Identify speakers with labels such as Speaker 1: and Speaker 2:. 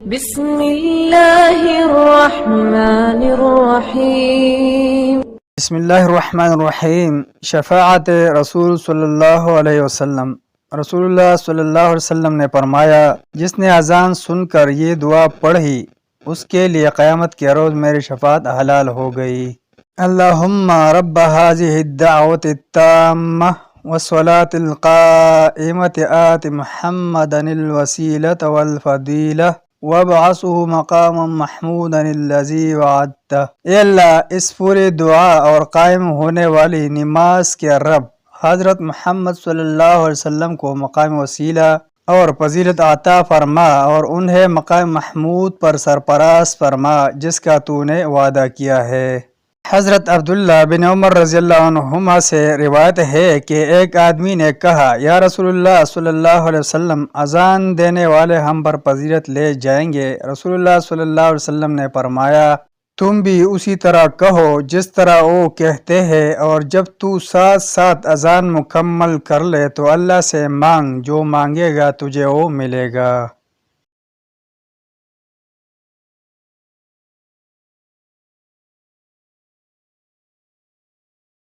Speaker 1: بسم اللہ الرحمن الرحیم۔
Speaker 2: بسم اللہ الرحمن الرحیم۔ شفاعت رسول صلی اللہ علیہ وسلم۔ رسول اللہ صلی اللہ علیہ وسلم نے فرمایا، جس نے اذان سن کر یہ دعا پڑھی اس کے لیے قیامت کے روز میری شفاعت حلال ہو گئی۔ اللہم رب هذه الدعوة التامة والصلاة القائمة آت محمدا الوسیلة والفضیلہ وابعثه مقاما محمودا الذی وعدتہ۔ اے اللہ، اس پوری دعا اور قائم ہونے والی نماز کے رب حضرت محمد صلی اللہ علیہ وسلم کو مقام وسیلہ اور فضیلت عطا فرما اور انہیں مقام محمود پر سرفراز فرما جس کا تو نے وعدہ کیا ہے۔ حضرت عبداللہ بن عمر رضی اللہ عنہما سے روایت ہے کہ ایک آدمی نے کہا، یا رسول اللہ صلی اللہ علیہ وسلم، اذان دینے والے ہم پر فضیلت لے جائیں گے۔ رسول اللہ صلی اللہ علیہ وسلم نے فرمایا، تم بھی اسی طرح کہو جس طرح وہ کہتے ہیں، اور جب تو ساتھ ساتھ اذان مکمل کر لے تو اللہ سے مانگ، جو مانگے گا تجھے وہ ملے گا۔